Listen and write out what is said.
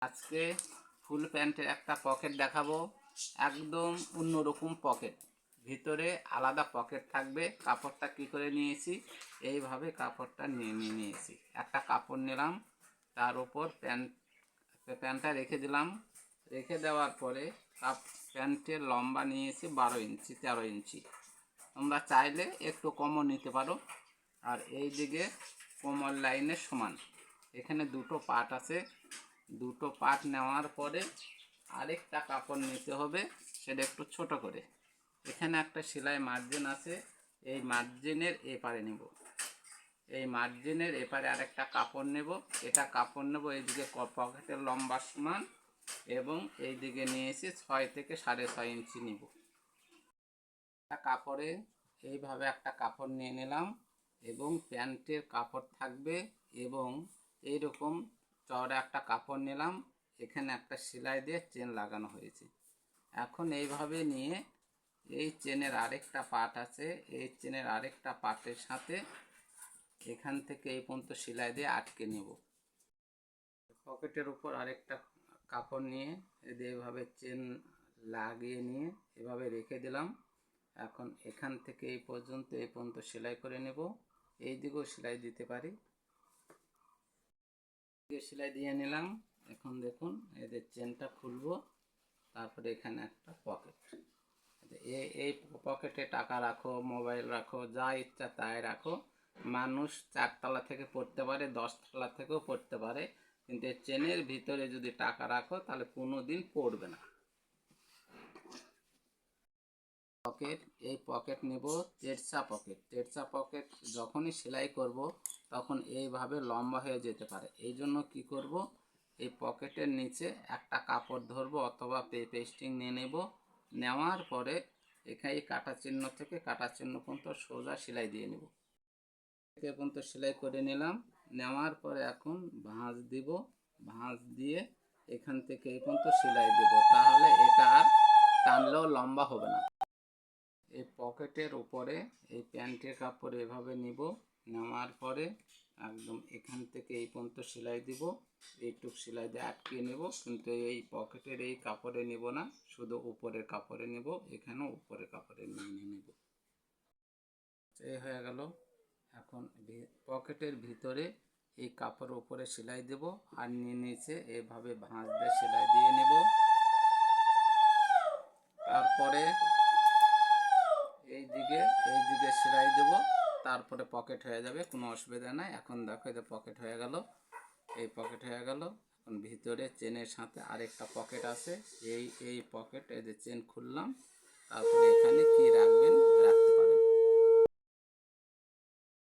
আজকে ফুল প্যান্টের একটা পকেট দেখাবো, একদম অন্যরকম পকেট। ভিতরে আলাদা পকেট থাকবে। কাপড়টা কি করে নিয়েছি, এইভাবে কাপড়টা নিয়েছি। একটা কাপড় নিলাম, তার উপর প্যান্টটা রেখে দিলাম। রেখে দেওয়ার পরে প্যান্টের লম্বা নিয়েছি 12 ইঞ্চি 13 ইঞ্চি। তোমরা চাইলে একটু কমও নিতে পারো। আর এই দিকে কোমর লাইনের সমান। এখানে দুটো পার্ট আছে। দুটো পার্ট নেওয়ার পরে আরেকটা কাপড় নিতে হবে, সেটা একটু ছোট করে। এখানে একটা সেলাই মার্জিন আছে, এই মার্জিনের এপারে নেব। এই মার্জিনের এপারে আরেকটা কাপড় নেব। এটা কাপড় নেব এইদিকে পকেটের লম্বা সমান, এবং এই দিকে নিয়েছি 6 থেকে 6.5 ইঞ্চি নিব। কাপড়ে এইভাবে একটা কাপড় নিয়ে নিলাম, এবং প্যান্টের কাপড় থাকবে, এবং এইরকম চওড়া একটা কাপড় নিলাম। এখানে একটা সেলাই দিয়ে চেন লাগানো হয়েছে। এখন এইভাবে নিয়ে এই চেনের আরেকটা পার্ট আছে, এই চেনের আরেকটা পার্টের সাথে এখান থেকে এই পর্যন্ত সেলাই দিয়ে আটকে নেব। পকেটের উপর আরেকটা কাপড় নিয়ে এইভাবে চেন লাগিয়ে নিয়ে এভাবে রেখে দিলাম। এখন এখান থেকে এই পর্যন্ত সেলাই করে নেব। এই দিকেও সেলাই দিতে পারি। সেলাই দিয়ে নিলাম। এখন দেখুন, এদের চেনটা খুলবো, তারপরে এখানে একটা পকেট। এই পকেটে টাকা রাখো, মোবাইল রাখো, যা ইচ্ছা তাই রাখো। মানুষ 4 তলা থেকে পড়তে পারে, 10 তলা থেকেও পড়তে পারে, কিন্তু চেনের ভিতরে যদি টাকা রাখো তাহলে কোনো দিন পড়বে না। পকেট, এই পকেট নেব তেরচা পকেট। তেরচা পকেট যখনই সেলাই করব তখন এইভাবে লম্বা হয়ে যেতে পারে। এই জন্য কী করব, এই পকেটের নিচে একটা কাপড় ধরবো অথবা পেস্টিং নিয়ে নেব। নেওয়ার পরে এখানে কাটা চিহ্ন থেকে কাটা চিহ্ন পর্যন্ত সোজা সেলাই দিয়ে নেব। এ পর্যন্ত সেলাই করে নিলাম। নেওয়ার পরে এখন ভাঁজ দিব। ভাঁজ দিয়ে এখান থেকে এই পর্যন্ত সেলাই দেব, তাহলে এটা আর টানলেও লম্বা হবে না। এই পকেটের উপরে এই প্যান্টের কাপড় এভাবে নিব। নেওয়ার পরে একদম এখান থেকে এই পর্যন্ত সেলাই দিব। এইটুক সেলাই দিয়ে আটকিয়ে নেব, কিন্তু এই পকেটের এই কাপড়ে নেব না, শুধু উপরের কাপড়ে নেব। এখানেও উপরের কাপড়ে নিয়ে নেব। এই হয়ে গেল। এখন পকেটের ভিতরে এই কাপড়ের উপরে সেলাই দেব, আর নিচে এভাবে ভাঁজ দিয়ে সেলাই দিয়ে নেব। তারপরে এই দিকে সেলাই দেব, তারপরে পকেট হয়ে যাবে, কোনো অসুবিধা নাই। এখন দেখো, এই পকেট হয়ে গেল। এই পকেট হয়ে গেল। এখন ভিতরে চেনের সাথে আরেকটা পকেট আছে, এই পকেট, এই যে চেন খুললাম। তারপরে এখানে কি রাখবেন